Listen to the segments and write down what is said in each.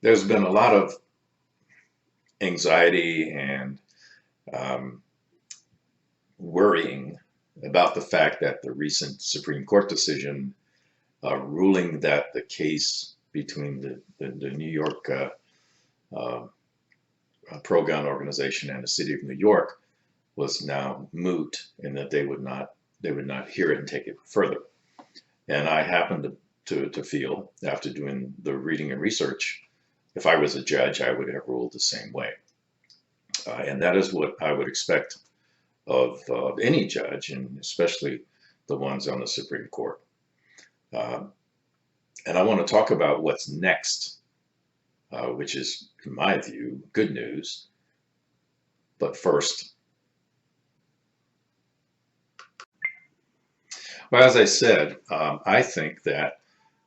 There's been a lot of anxiety and um, worrying about the fact that the recent Supreme Court decision ruling that the case between the New York uh, pro-gun organization and the city of New York was now moot, and that they would not hear it and take it further. And I happen to feel, after doing the reading and research, if I was a judge, I would have ruled the same way. And that is what I would expect of any judge, and especially the ones on the Supreme Court. Um, and I want to talk about what's next, which is, in my view, good news. But first, well, as I said, I think that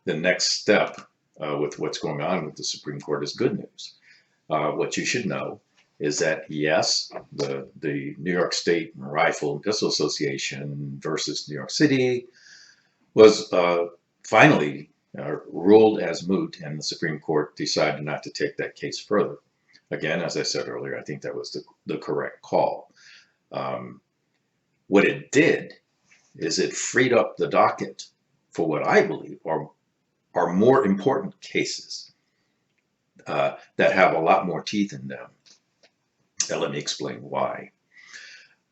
the next step with what's going on with the Supreme Court is good news. What you should know is that, yes, the New York State Rifle and Pistol Association versus New York City was finally ruled as moot, and the Supreme Court decided not to take that case further. Again, as I said earlier, I think that was the correct call. Um, what it did is it freed up the docket for what I believe are more important cases that have a lot more teeth in them. And let me explain why.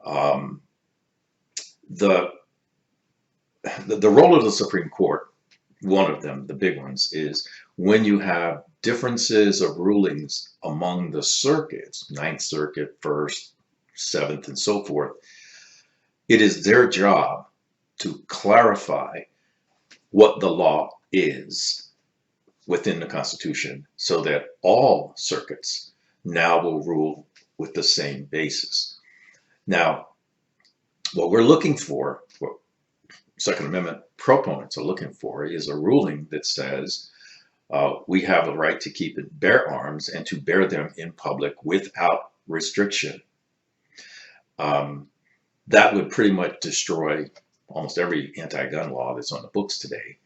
Um, the, the role of the Supreme Court, one of them, the big ones, is when you have differences of rulings among the circuits, Ninth Circuit, First, Seventh, and so forth, it is their job to clarify what the law is within the Constitution so that all circuits now will rule with the same basis. Now, what we're looking for, what Second Amendment proponents are looking for, is a ruling that says we have a right to keep and bear arms and to bear them in public without restriction. That would pretty much destroy almost every anti-gun law that's on the books today.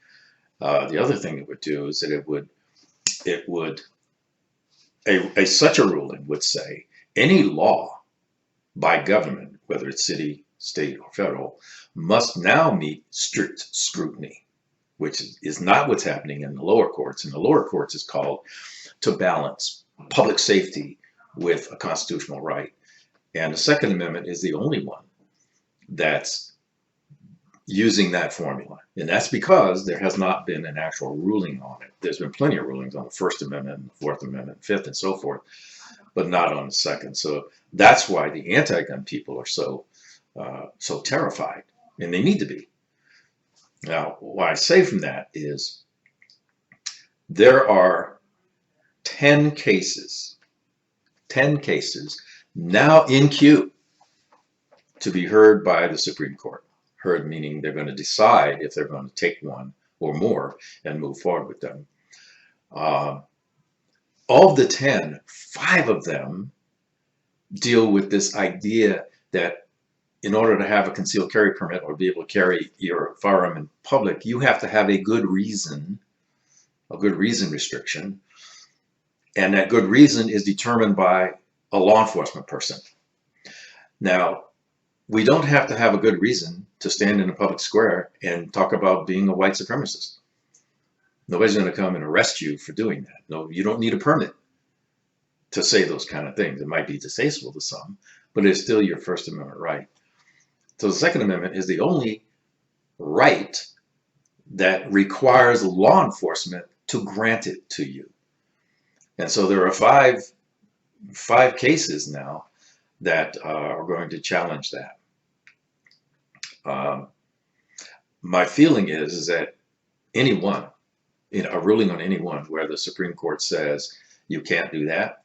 The other thing it would do is that such a ruling would say any law by government, whether it's city, state, or federal, must now meet strict scrutiny, which is not what's happening in the lower courts. In the lower courts, it's called to balance public safety with a constitutional right. And the Second Amendment is the only one that's using that formula. And that's because there has not been an actual ruling on it. There's been plenty of rulings on the First Amendment, the Fourth Amendment, Fifth, and so forth, but not on the Second. So that's why the anti-gun people are so terrified, and they need to be. Now, what I say from that is there are 10 cases now in queue to be heard by the Supreme Court. Heard meaning they're going to decide if they're going to take one or more and move forward with them. Of the 10, 5 of them deal with this idea that in order to have a concealed carry permit or be able to carry your firearm in public, you have to have a good reason restriction. And that good reason is determined by a law enforcement person. Now, we don't have to have a good reason to stand in a public square and talk about being a white supremacist. Nobody's going to come and arrest you for doing that. No, you don't need a permit to say those kind of things. It might be distasteful to some, but it's still your First Amendment right. So the Second Amendment is the only right that requires law enforcement to grant it to you. And so there are five cases now that are going to challenge that. My feeling is that anyone, a ruling on anyone where the Supreme Court says you can't do that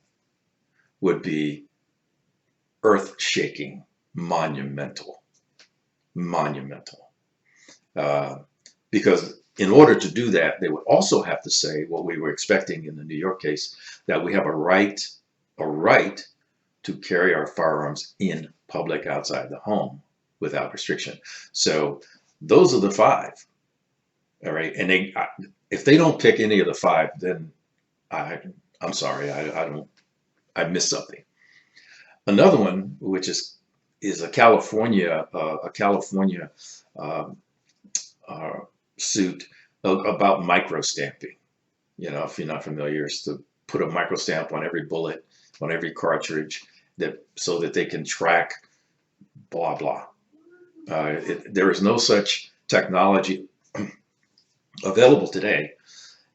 would be earth-shaking, monumental. Because in order to do that, they would also have to say what we were expecting in the New York case, that we have a right to carry our firearms in public outside the home without restriction. So those are the 5, all right? And if they don't pick any of the 5, then I'm sorry, I don't, I missed something. Another one, which is a California um, uh, suit about microstamping. You know, if you're not familiar, is to put a microstamp on every bullet, on every cartridge, that so that they can track blah blah. There is no such technology available today,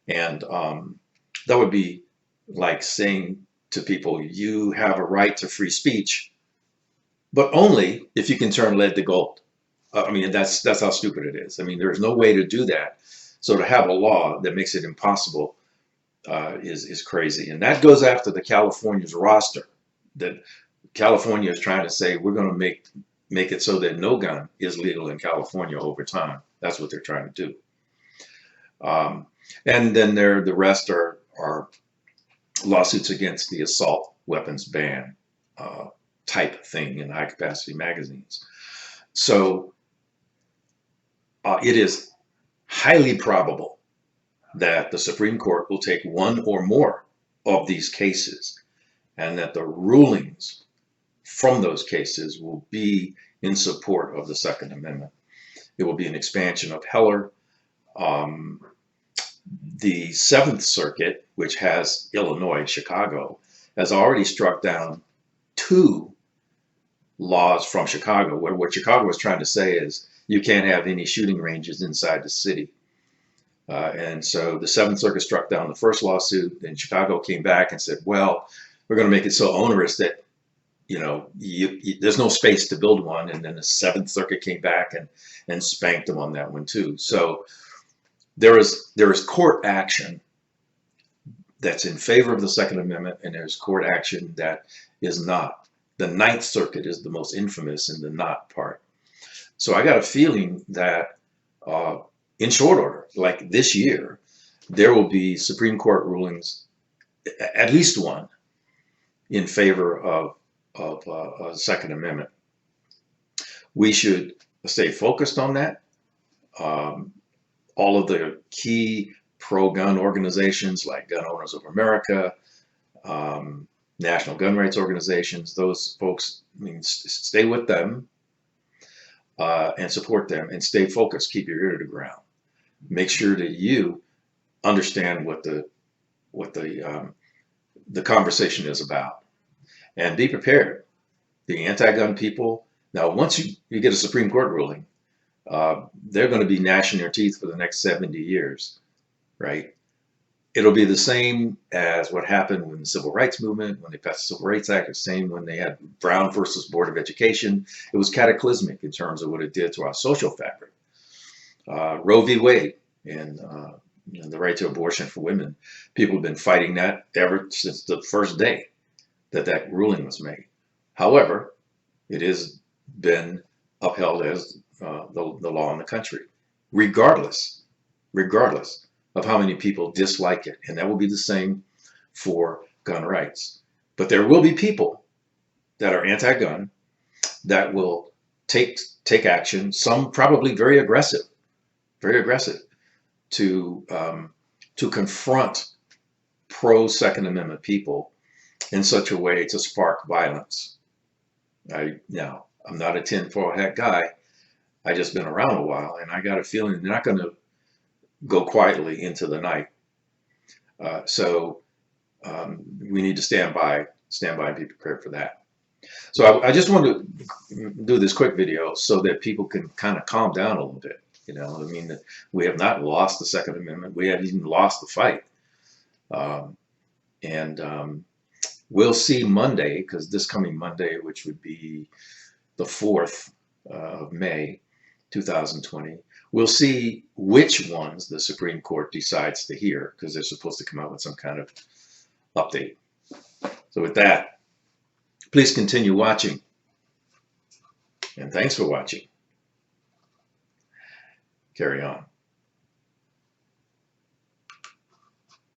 and that would be like saying to people, "You have a right to free speech, but only if you can turn lead to gold." I mean, that's how stupid it is. I mean, there's no way to do that. So to have a law that makes it impossible is crazy, and that goes after the California's roster. That California is trying to say we're going to make it so that no gun is legal in California over time. That's what they're trying to do. Um, and then the rest are lawsuits against the assault weapons ban type thing in high capacity magazines. So it is highly probable that the Supreme Court will take one or more of these cases, and that the rulings from those cases will be in support of the Second Amendment. It will be an expansion of Heller. Um, the Seventh Circuit, which has Illinois, Chicago, has already struck down 2 laws from Chicago, where what Chicago was trying to say is you can't have any shooting ranges inside the city. And so the Seventh Circuit struck down the first lawsuit, and Chicago came back and said, well, we're going to make it so onerous that, you know, there's no space to build one. And then the Seventh Circuit came back and spanked them on that one too. So there is court action that's in favor of the Second Amendment, and there's court action that is not. The Ninth Circuit is the most infamous in the not part. So I got a feeling that in short order, like this year, there will be Supreme Court rulings, at least one, in favor of the Second Amendment. We should stay focused on that. All of the key pro-gun organizations like Gun Owners of America, National Gun Rights Organizations, those folks, I mean, stay with them and support them, and stay focused. Keep your ear to the ground. Make sure that you understand what the conversation is about, and be prepared. The anti-gun people, now once you get a Supreme Court ruling, they're going to be gnashing their teeth for the next 70 years, right? It'll be the same as what happened with the Civil Rights Movement, when they passed the Civil Rights Act, the same when they had Brown versus Board of Education. It was cataclysmic in terms of what it did to our social fabric. Roe v. Wade and you know, the right to abortion for women. People have been fighting that ever since the first day that ruling was made. However, it has been upheld as the law in the country, regardless of how many people dislike it. And that will be the same for gun rights. But there will be people that are anti-gun that will take action, some probably very aggressive, to confront pro-Second Amendment people in such a way to spark violence. Now, I'm not a tinfoil hat guy. I just been around a while, and I got a feeling they're not going to go quietly into the night. So we need to stand by and be prepared for that. So I just wanted to do this quick video so that people can kind of calm down a little bit. You know, I mean, we have not lost the Second Amendment. We haven't even lost the fight. We'll see Monday, because this coming Monday, which would be the 4th of May, 2020, we'll see which ones the Supreme Court decides to hear, because they're supposed to come out with some kind of update. So with that, please continue watching, and thanks for watching. Carry on.